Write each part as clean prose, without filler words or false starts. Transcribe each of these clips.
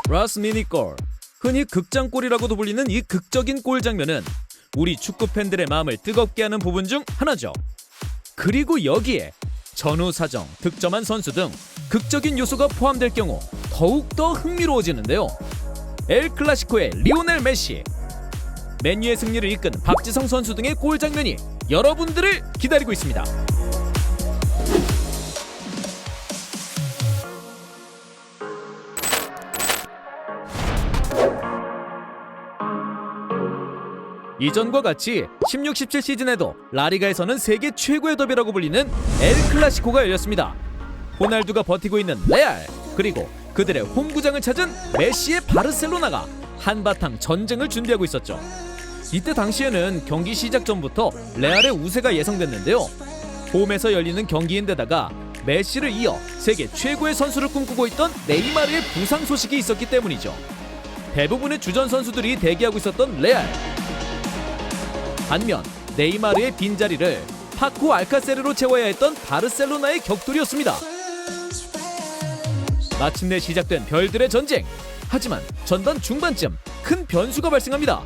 라스 미니골, 흔히 극장골이라고도 불리는 이 극적인 골 장면은 우리 축구 팬들의 마음을 뜨겁게 하는 부분 중 하나죠. 그리고 여기에 전후 사정, 득점한 선수 등 극적인 요소가 포함될 경우 더욱더 흥미로워지는데요. 엘 클라시코의 리오넬 메시, 맨유의 승리를 이끈 박지성 선수 등의 골 장면이 여러분들을 기다리고 있습니다. 이전과 같이 16-17 시즌에도 라리가에서는 세계 최고의 더비라고 불리는 엘 클라시코가 열렸습니다. 호날두가 버티고 있는 레알, 그리고 그들의 홈구장을 찾은 메시의 바르셀로나가 한바탕 전쟁을 준비하고 있었죠. 이때 당시에는 경기 시작 전부터 레알의 우세가 예상됐는데요. 홈에서 열리는 경기인데다가 메시를 이어 세계 최고의 선수를 꿈꾸고 있던 네이마르의 부상 소식이 있었기 때문이죠. 대부분의 주전 선수들이 대기하고 있었던 레알. 반면 네이마르의 빈자리를 파코 알카세르로 채워야 했던 바르셀로나의 격돌이었습니다. 마침내 시작된 별들의 전쟁. 하지만 전반 중반쯤 큰 변수가 발생합니다.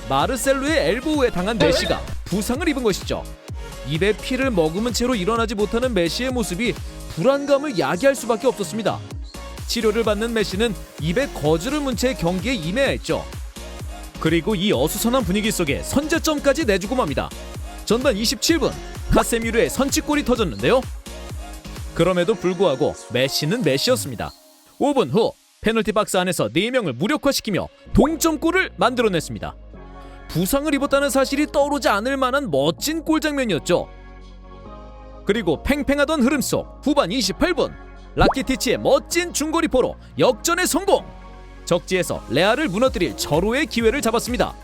마르셀로의 엘보우에 당한 메시가 부상을 입은 것이죠. 입에 피를 머금은 채로 일어나지 못하는 메시의 모습이 불안감을 야기할 수밖에 없었습니다. 치료를 받는 메시는 입에 거즈를 문 채 경기에 임해야 했죠. 그리고 이 어수선한 분위기 속에 선제점까지 내주고 맙니다. 전반 27분 카세미르의 선취골이 터졌는데요. 그럼에도 불구하고 메시는 메시였습니다. 5분 후 페널티 박스 안에서 4명을 무력화시키며 동점골을 만들어냈습니다. 부상을 입었다는 사실이 떠오르지 않을 만한 멋진 골 장면이었죠. 그리고 팽팽하던 흐름 속 후반 28분 라키티치의 멋진 중거리포로 역전에 성공! 적지에서 레알을 무너뜨릴 절호의 기회를 잡았습니다.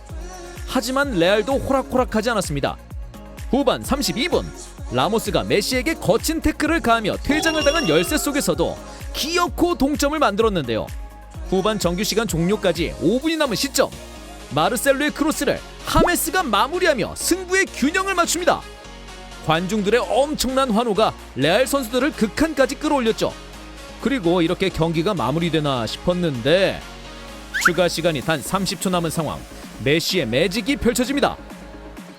하지만 레알도 호락호락하지 않았습니다. 후반 32분 라모스가 메시에게 거친 태클을 가하며 퇴장을 당한 열세 속에서도 기어코 동점을 만들었는데요. 후반 정규시간 종료까지 5분이 남은 시점, 마르셀로의 크로스를 하메스가 마무리하며 승부의 균형을 맞춥니다. 관중들의 엄청난 환호가 레알 선수들을 극한까지 끌어올렸죠. 그리고 이렇게 경기가 마무리되나 싶었는데 추가 시간이 단 30초 남은 상황, 메시의 매직이 펼쳐집니다.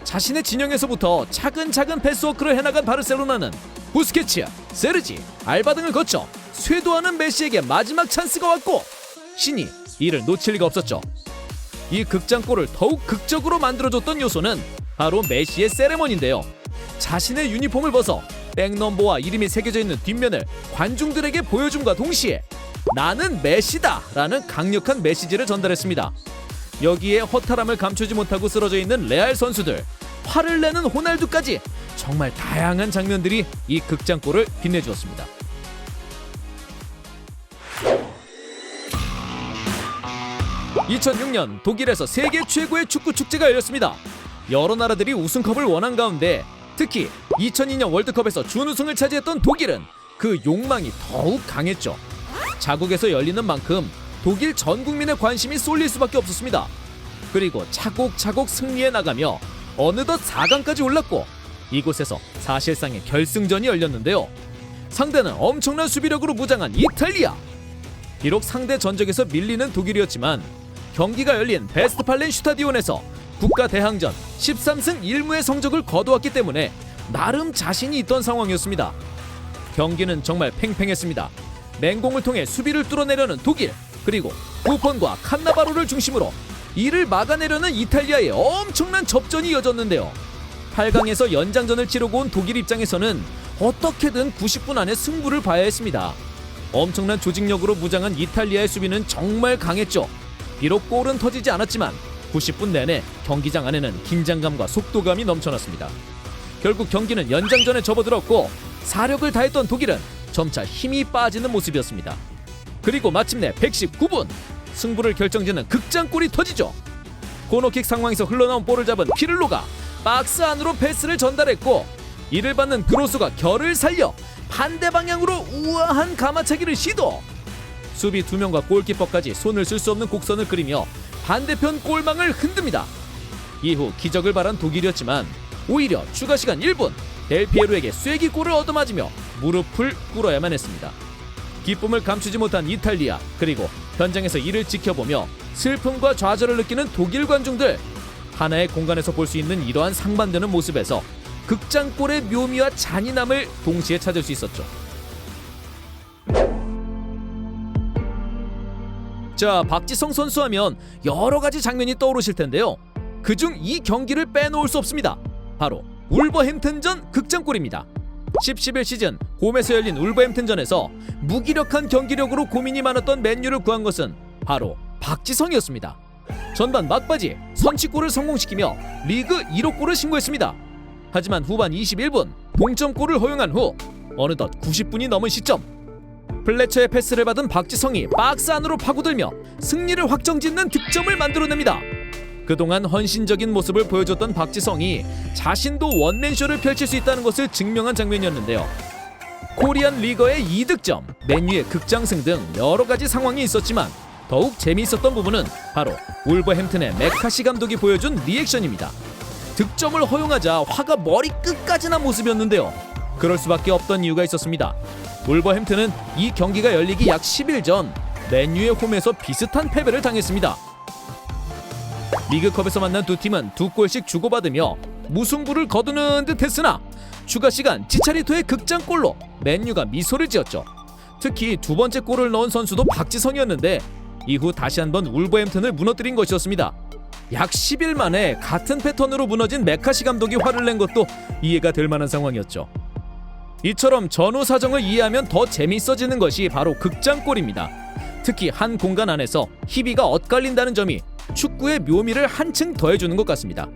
자신의 진영에서부터 차근차근 패스워크를 해나간 바르셀로나는 부스케츠, 세르지, 알바 등을 거쳐 쇄도하는 메시에게 마지막 찬스가 왔고 신이 이를 놓칠 리가 없었죠. 이 극장골을 더욱 극적으로 만들어줬던 요소는 바로 메시의 세레머니인데요. 자신의 유니폼을 벗어 백넘버와 이름이 새겨져 있는 뒷면을 관중들에게 보여줌과 동시에 나는 메시다! 라는 강력한 메시지를 전달했습니다. 여기에 허탈함을 감추지 못하고 쓰러져 있는 레알 선수들, 화를 내는 호날두까지 정말 다양한 장면들이 이 극장골을 빛내주었습니다. (2006년) 독일에서 세계 최고의 축구 축제가 열렸습니다. 여러 나라들이 우승컵을 원한 가운데 특히 2002년 월드컵에서 준우승을 차지했던 독일은 그 욕망이 더욱 강했죠. 자국에서 열리는 만큼 독일 전 국민의 관심이 쏠릴 수밖에 없었습니다. 그리고 차곡차곡 승리해 나가며 어느덧 4강까지 올랐고 이곳에서 사실상의 결승전이 열렸는데요. 상대는 엄청난 수비력으로 무장한 이탈리아. 비록 상대 전적에서 밀리는 독일이었지만 경기가 열린 베스트팔렌 슈타디온에서 국가 대항전 13승 1무의 성적을 거두었기 때문에 나름 자신이 있던 상황이었습니다. 경기는 정말 팽팽했습니다. 맹공을 통해 수비를 뚫어내려는 독일, 그리고 부폰과 칸나바로를 중심으로 이를 막아내려는 이탈리아의 엄청난 접전이 이어졌는데요. 8강에서 연장전을 치르고 온 독일 입장에서는 어떻게든 90분 안에 승부를 봐야 했습니다. 엄청난 조직력으로 무장한 이탈리아의 수비는 정말 강했죠. 비록 골은 터지지 않았지만 90분 내내 경기장 안에는 긴장감과 속도감이 넘쳐났습니다. 결국 경기는 연장전에 접어들었고 사력을 다했던 독일은 점차 힘이 빠지는 모습이었습니다. 그리고 마침내 119분 승부를 결정짓는 극장골이 터지죠. 코너킥 상황에서 흘러나온 볼을 잡은 피를로가 박스 안으로 패스를 전달했고 이를 받는 그로스가 결을 살려 반대 방향으로 우아한 가마차기를 시도. 수비 2명과 골키퍼까지 손을 쓸 수 없는 곡선을 그리며 반대편 골망을 흔듭니다. 이후 기적을 바란 독일이었지만 오히려 추가 시간 1분 델피에로에게 쐐기골을 얻어맞으며 무릎을 꿇어야만 했습니다. 기쁨을 감추지 못한 이탈리아, 그리고 현장에서 이를 지켜보며 슬픔과 좌절을 느끼는 독일 관중들. 하나의 공간에서 볼 수 있는 이러한 상반되는 모습에서 극장골의 묘미와 잔인함을 동시에 찾을 수 있었죠. 자, 박지성 선수 하면 여러 가지 장면이 떠오르실 텐데요. 그중 이 경기를 빼놓을 수 없습니다. 바로 울버햄튼전 극장골입니다. 10-11 시즌 홈에서 열린 울버햄튼전에서 무기력한 경기력으로 고민이 많았던 맨유를 구한 것은 바로 박지성이었습니다. 전반 막바지 선취골을 성공시키며 리그 1호 골을 신고했습니다. 하지만 후반 21분 동점골을 허용한 후 어느덧 90분이 넘은 시점, 플래처의 패스를 받은 박지성이 박스 안으로 파고들며 승리를 확정짓는 득점을 만들어냅니다. 그동안 헌신적인 모습을 보여줬던 박지성이 자신도 원맨쇼를 펼칠 수 있다는 것을 증명한 장면이었는데요. 코리안 리거의 2득점, 맨유의 극장승 등 여러 가지 상황이 있었지만 더욱 재미있었던 부분은 바로 울버햄튼의 맥카시 감독이 보여준 리액션입니다. 득점을 허용하자 화가 머리 끝까지 난 모습이었는데요. 그럴 수밖에 없던 이유가 있었습니다. 울버햄튼은 이 경기가 열리기 약 10일 전 맨유의 홈에서 비슷한 패배를 당했습니다. 리그컵에서 만난 두 팀은 2골씩 주고받으며 무승부를 거두는 듯 했으나 추가 시간 치차리토의 극장골로 맨유가 미소를 지었죠. 특히 두 번째 골을 넣은 선수도 박지성이었는데 이후 다시 한번 울버햄튼을 무너뜨린 것이었습니다. 약 10일 만에 같은 패턴으로 무너진 맥카시 감독이 화를 낸 것도 이해가 될 만한 상황이었죠. 이처럼 전후 사정을 이해하면 더 재밌어지는 것이 바로 극장골입니다. 특히 한 공간 안에서 희비가 엇갈린다는 점이 축구의 묘미를 한층 더해주는 것 같습니다.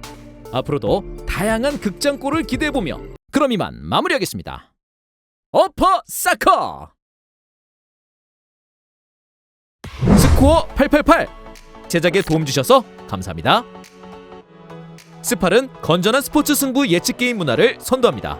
앞으로도 다양한 극장골을 기대해보며 그럼 이만 마무리하겠습니다. 어퍼 사커! 스코어 888! 제작에 도움 주셔서 감사합니다. 스팔은 건전한 스포츠 승부 예측 게임 문화를 선도합니다.